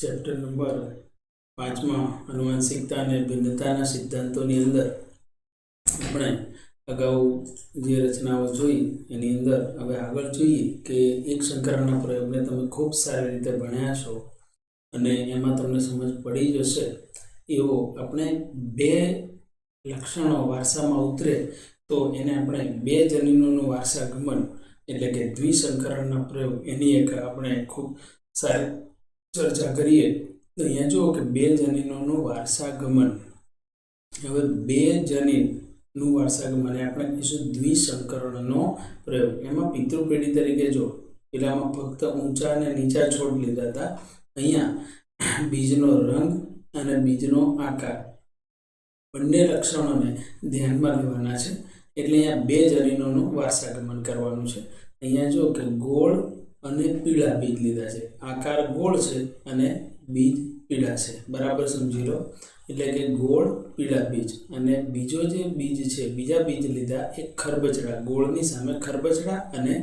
Chapter number 5માં આનુવંશિકતા અને ભિન્નતાના સિદ્ધાંતોની અંદર આપણે અગાઉ જે રચનાઓ જોઈ એની અંદર હવે આગળ જોઈએ કે એક સંકરણના પ્રયોગને તમે ખૂબ સારી રીતે ભણ્યા છો અને એમાં તમને સમજ પડી જશે એવો આપણે બે લક્ષણો વારસામાં ઉતરે તો એને આપણે બે જનીનોનું વારસાગમન એટલે કે દ્વિસંકરણના પ્રયોગ એની એક આપણે ખૂબ સારી ચર્ચા કરીએ તો અહીંયા જુઓ કે બે જનીનોનું વારસાગમન. હવે બે જનીનનું વારસાગમન એ આપણે કહીશું દ્વિસંકરણનો પ્રયોગ. એમાં પિતૃપેઢી તરીકે જો પેલામાં ફક્ત ઊંચા અને નીચા છોડ લીધા હતા, અહીંયા બીજનો રંગ અને બીજનો આકાર બંને લક્ષણોને ધ્યાનમાં લેવાના છે. એટલે અહીંયા બે જનીનોનું વારસાગમન કરવાનું છે. અહીંયા જો કે ગોળ અને પીળા બીજ લીધા છે, આકાર ગોળ છે અને બીજ પીળા છે, બરાબર સમજી લો. એટલે કે ગોળ પીળા બીજ અને બીજો જે બીજ છે બીજા બીજ લીધા એ ખરબચડા, ગોળની સામે ખરબચડા અને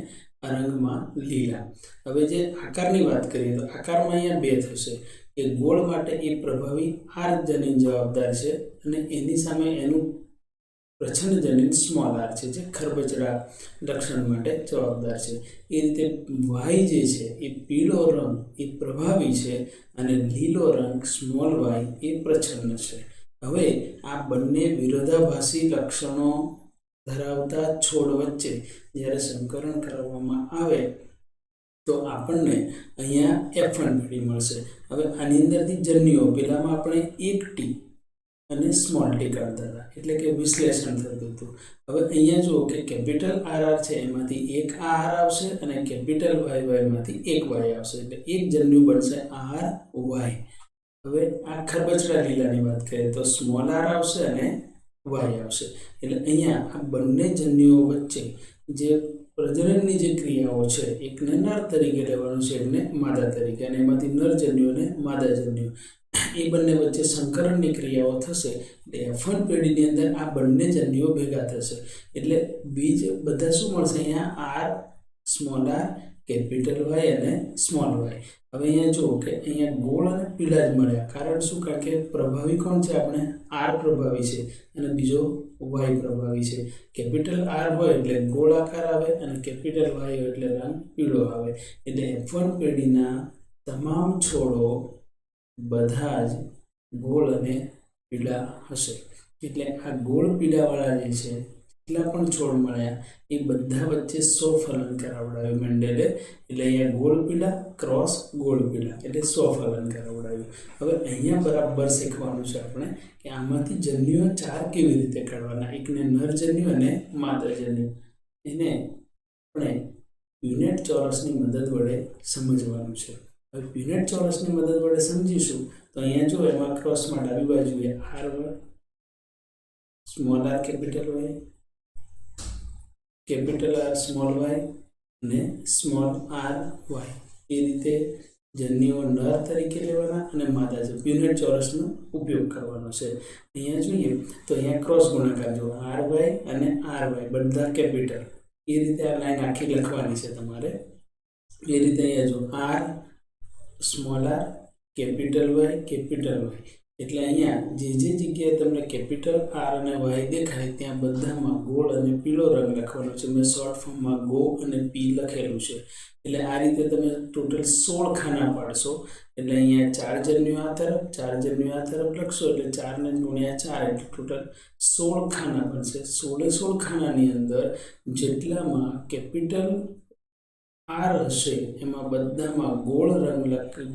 રંગમાં લીલા. હવે જે આકારની વાત કરીએ તો આકારમાં અહીંયા બે થશે કે ગોળ માટે એ પ્રભાવી આર જનીન જવાબદાર છે અને એની સામે એનું પ્રચ્છન્ન જનીન સ્મોલ આર છે જે ખરબચડા લક્ષણ માટે જવાબદાર છે. એ રીતે વાય જે છે એ પીળો રંગ એ પ્રભાવી છે અને લીલો રંગ સ્મોલ વાય એ પ્રચ્છન્ન છે. હવે આ બંને વિરોધાભાસી લક્ષણો ધરાવતા છોડ વચ્ચે જ્યારે સંકરણ કરવામાં આવે તો આપણને અહીંયા F1 પેઢી મળશે. હવે આની અંદરથી જન્યુઓ પેલામાં આપણે એક ટી અને સ્મોલ ટી કાઢતા હતા એટલે કે વિશ્લેષણ થતું હતું. હવે અહીંયા જુઓ કે કેપિટલ RR છે એમાંથી એક આર આવશે અને કેપિટલ YY માંથી એક વાય આવશે એટલે એક જન્યુ બનશે RY. હવે આ ખરબચડા લીલાની વાત કરીએ તો સ્મોલ આર આવશે અને વાય આવશે. એટલે અહીંયા આ બંને જન્યુઓ વચ્ચે જે પ્રજનનની જે ક્રિયાઓ છે એકને નર તરીકે લેવાનું છે એકને માદા તરીકે, અને એમાંથી નર જન્યુ અને માદા જન્યુ એ બંને વચ્ચે સંકરણની ક્રિયાઓ થશે. એટલે F1 પેઢીની અંદર આ બંને જન્યુઓ ભેગા થશે એટલે બીજ બધા શું મળશે અહીંયા R, small R, capital Y અને સ્મોલ વાય. હવે અહીંયા જુઓ કે અહીંયા ગોળ અને પીળા જ મળ્યા. કારણ શું? કારણ કે પ્રભાવી કોણ છે? આપણે આર પ્રભાવી છે અને બીજો વાય પ્રભાવી છે. કેપિટલ આર હોય એટલે ગોળ આકાર આવે અને કેપિટલ વાય હોય એટલે રંગ પીળો આવે. એટલે F1 પેઢીના તમામ છોડો બધા જ ગોળ અને પીળા હશે. એટલે આ ગોળ પીળાવાળા જે છે એટલા પણ છોડ મળ્યા એ બધા વચ્ચે સ્વફલન કરાવડાવ્યું મેન્ડેલે. એટલે અહીંયા ગોળ પીળા ક્રોસ ગોળ પીળા એટલે સ્વફલન કરાવડાવ્યું. હવે અહીંયા બરાબર શીખવાનું છે આપણે કે આમાંથી જન્યુઓ ચાર કેવી રીતે કાઢવાના. એકને નર જન્યુ અને માદા જન્યુ. એને આપણે પ્યુનેટ ચોરસની મદદ વડે સમજવાનું છે. હવે પ્યુનેટ ચોરસની મદદ વડે સમજીશું તો અહીંયા જો એમાં ક્રોસમાં ડાબી બાજુએ R small R capital Y, capital R small Y અને સ્મોલ આર વાય એ રીતે જન્યુઓ નર તરીકે લેવાના અને માદા છે. પ્યુનેટ ચોરસનો ઉપયોગ કરવાનો છે. અહીંયા જોઈએ તો અહીંયા ક્રોસ ગુણાકાર જો આર વાય અને આર વાય બધા કેપિટલ એ રીતે આ લાઈન આખી લખવાની છે તમારે. એ રીતે અહીંયા જો R small R capital Y capital Y એટલે અહીંયા જે જગ્યાએ તમને કેપિટલ આર અને વાય દેખાય ત્યાં બધામાં ગોળ અને પીળો રંગ લખવાનો છે. મેં શોર્ટ ફોર્મમાં ગો અને પી લખેલું છે. એટલે આ રીતે તમે ટોટલ 16 ખાના પાડશો. એટલે અહીંયા 4 જન્યુ આ તરફ 4 જન્યુ આ તરફ લખશો એટલે 4 ને ગુણ્યા 4 એટલે ટોટલ 16 ખાના બનશે. 16 ખાનાની અંદર જેટલામાં કેપિટલ આર હશે એમાં બધામાં ગોળ રંગ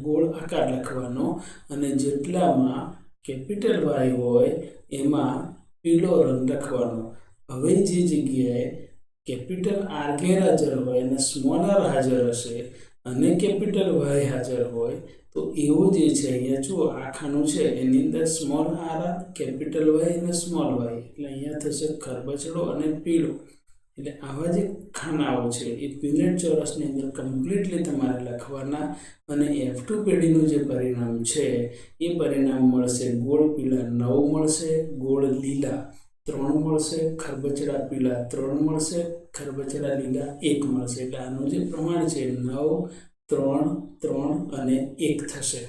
ગોળ આકાર લખવાનો અને જેટલામાં કેપિટલ વાય હોય એમાં પીળો રંગ લખવાનો. હવે જે જગ્યાએ કેપિટલ આર ગેરહાજર હોય અને સ્મોલ આર હાજર હશે અને કેપિટલ વાય હાજર હોય તો એવું જે છે અહીંયા જુઓ આ ખાનું છે એની અંદર સ્મોલ આર કેપિટલ વાય અને સ્મોલ વાય એટલે અહીંયા થશે ખરબચડો અને પીળો. એટલે આવા જે ખાનાઓ છે એ પ્યુનેટ ચોરસની અંદર કમ્પ્લીટલી તમારે લખવાના અને F2 પેઢીનું જે પરિણામ છે એ પરિણામ મળશે ગોળ પીળા 9 મળશે, ગોળ લીલા 3 મળશે, ખરબચડા પીળા 3 મળશે, ખરબચડા લીલા 1 મળશે. એટલે આનું જે પ્રમાણ છે 9, 3, 3 અને 1 થશે.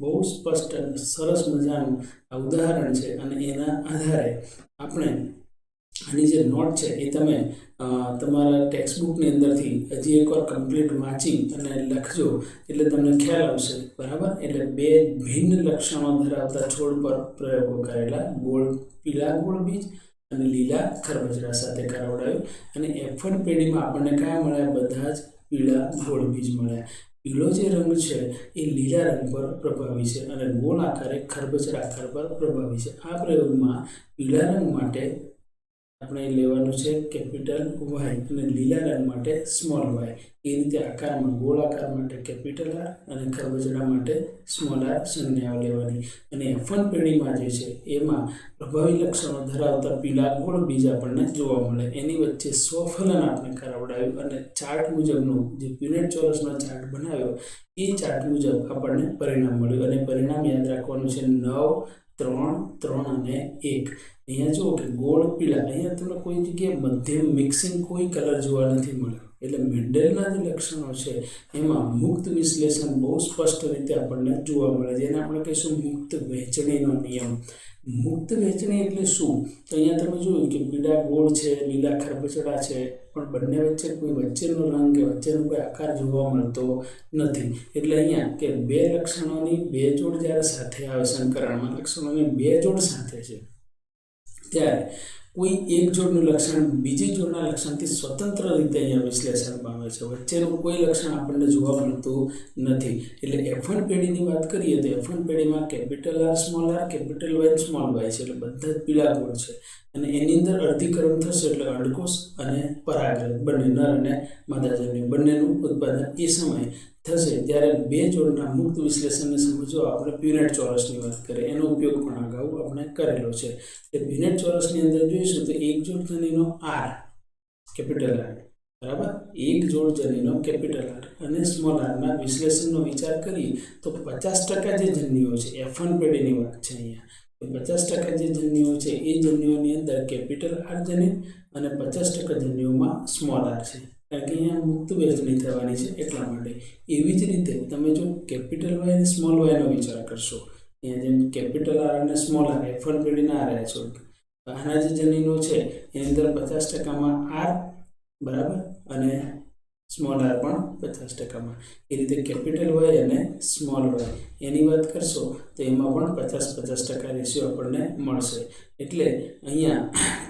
બહુ સ્પષ્ટ અને સરસ મજાનું આ ઉદાહરણ છે અને એના આધારે આપણે આની જે નોટ છે એ તમે તમારા ટેક્સ્ટબુકની અંદરથી હજી એકવાર કમ્પ્લીટ વાંચી અને લખજો એટલે તમને ખ્યાલ આવશે બરાબર. એટલે બે ભિન્ન લક્ષણો ધરાવતા છોડ પર પ્રયોગો કરેલા, પીળા ગોળ બીજ અને લીલા ખરબચડા સાથે કરાવડાયું અને F1 પેઢીમાં આપણને કયા મળ્યા? બધા જ પીળા ગોળ બીજ મળ્યા. પીળો જે રંગ છે એ લીલા રંગ પર પ્રભાવી છે અને ગોળ આકારે ખરબચડા આકાર પર પ્રભાવી છે. આ પ્રયોગમાં પીળા રંગ માટે આપણે લેવાનું છે કેપિટલ વાય અને લીલા રંગ માટે સ્મોલ વાય. એ રીતે આકારમાં ગોળ આકાર માટે કેપિટલ આર અને ખરબચડા માટે સ્મોલ આર સંજ્ઞાઓ લેવાની. અને F1 પેઢીમાં જે છે એમાં પ્રભાવી લક્ષણો ધરાવતા પીળા ગોળ બીજ આપણને જોવા મળે. એની વચ્ચે સ્વફલન આપણે કરાવડાવ્યું અને ચાર્ટ મુજબનું જે પ્યુનેટ ચોરસનો ચાર્ટ બનાવ્યો એ ચાર્ટ મુજબ આપણને પરિણામ મળ્યું અને પરિણામ યાદ રાખવાનું છે 9, 3, 3 અને 1. અહીંયા જુઓ કે ગોળ પીળા, અહીંયા તમને કોઈ જગ્યાએ મધ્યમ મિક્સિંગ કોઈ કલર જોવા નથી મળ્યો. એટલે મેન્ડલના જે લક્ષણો છે એમાં મુક્ત વિશ્લેષણ બહુ સ્પષ્ટ રીતે આપણને જોવા મળે, જેને આપણે કહીશું મુક્ત વહેંચણીનો નિયમ. મુક્ત વહેંચણી એટલે શું? તો અહીંયા તમે જોયું કે પીળા ગોળ છે, લીલા ખરબચડા છે, પણ બંને વચ્ચે કોઈ વચ્ચેનો રંગ કે વચ્ચેનો કોઈ આકાર જોવા મળતો નથી. એટલે અહીંયા કે બે લક્ષણોની બે જોડ જ્યારે સાથે આવે સંકરણમાં, લક્ષણોની બે જોડ સાથે છે ત્યારે કોઈ એક જોડનું લક્ષણ બીજી જોડના લક્ષણથી સ્વતંત્ર રીતે અહીંયા વિશ્લેષણ પામે છે. વચ્ચેનું કોઈ લક્ષણ આપણને જોવા મળતું નથી. એટલે F1 પેઢીની વાત કરીએ તો F1 પેઢીમાં capital R small R, capital Y small Y છે. એટલે બધા જ પીળા ગોળ છે અને એની અંદર અર્ધીકરણ થશે એટલે અંડકોષ અને પરાગરજ બંને નર અને માદાજન્ય બંનેનું ઉત્પાદન એ સમયે થશે ત્યારે બે જોડના મુક્ત વિશ્લેષણને સમજો આપણે પ્યુનેટ ચોરસની વાત કરીએ. એનો ઉપયોગ પણ અગાઉ આપણે કરેલો છે. એ પ્યુનેટ ચોરસની અંદર જોઈશું તો એક જોડ જનીનો આર, કેપિટલ આર, બરાબર, એક જોડ જનીનો કેપિટલ આર અને સ્મોલ આરના વિશ્લેષણનો વિચાર કરીએ તો 50% જે જન્યુઓ છે, F1 પેઢીની વાત છે અહીંયા, 50% જે જન્યુઓ છે એ જન્યુઓની અંદર કેપિટલ આર જનીન અને 50% જન્યુઓમાં સ્મોલ આર છે. કારણ કે અહીંયા મુક્ત વહેંચણી થવાની છે એટલા માટે. એવી જ રીતે તમે જો કેપિટલ વાય અને સ્મોલ વાયનો વિચાર કરશો, અહીંયા જેમ કેપિટલ આર અને સ્મોલ આર F1 પેઢીના આ રહ્યા છો, આના જે જનીનો છે એની અંદર 50%માં આર, બરાબર, અને સ્મોલ આર પણ 50%માં. એ રીતે કેપિટલ વાય અને સ્મોલ વાય એની વાત કરશો તો એમાં પણ 50-50% રેશિયો આપણને મળશે. એટલે અહીંયા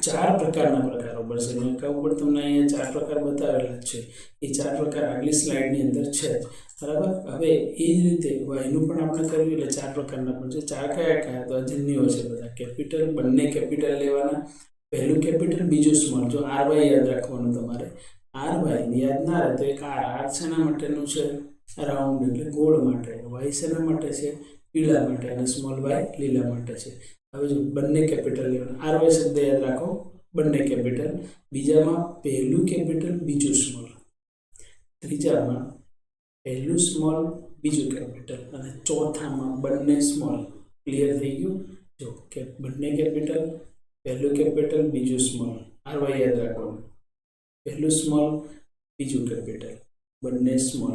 4 પ્રકારના પ્રકારો મળશે. મેં કહું પણ તમને અહીંયા 4 પ્રકાર બતાવેલા છે. એ 4 પ્રકાર આગલી સ્લાઇડની અંદર છે, બરાબર. હવે એ જ રીતે વાયનું પણ આપણે કર્યું એટલે 4 પ્રકારના પણ છે. 4 કયા તો આ જન્યુઓ છે બધા કેપિટલ, બંને કેપિટલ લેવાના. પહેલું કેપિટલ, બીજું સ્મોલ. જો આર વાય યાદ રાખવાનું તમારે. આર વાય યાદ ના રહે તો એક આર શેના માટેનું છે? રાઉન્ડ એટલે ગોળ માટે. વાય શેના માટે છે? પીળા માટે. અને સ્મોલ વાય લીલા માટે છે. હવે જો બંને કેપિટલ લેવાના. આર વાય શબ્દ યાદ રાખો, બંને કેપિટલ. બીજામાં પહેલું કેપિટલ, બીજું સ્મોલ. ત્રીજામાં પહેલું સ્મોલ, બીજું કેપિટલ. અને ચોથામાં બંને સ્મોલ. ક્લિયર થઈ ગયું? જો કે બંને કેપિટલ, પહેલું કેપિટલ, બીજું સ્મોલ. આર વાય યાદ રાખવાનું. પહેલું સ્મોલ, બીજું કેપિટલ, બંને સ્મોલ.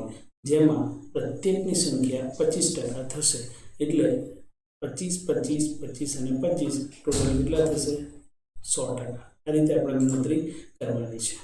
જેમાં પ્રત્યેકની સંખ્યા 25% થશે. એટલે 25, 25, 25 અને 25 ટોટલ કેટલા થશે? 100%. આ રીતે આપણે ગણતરી કરવાની છે.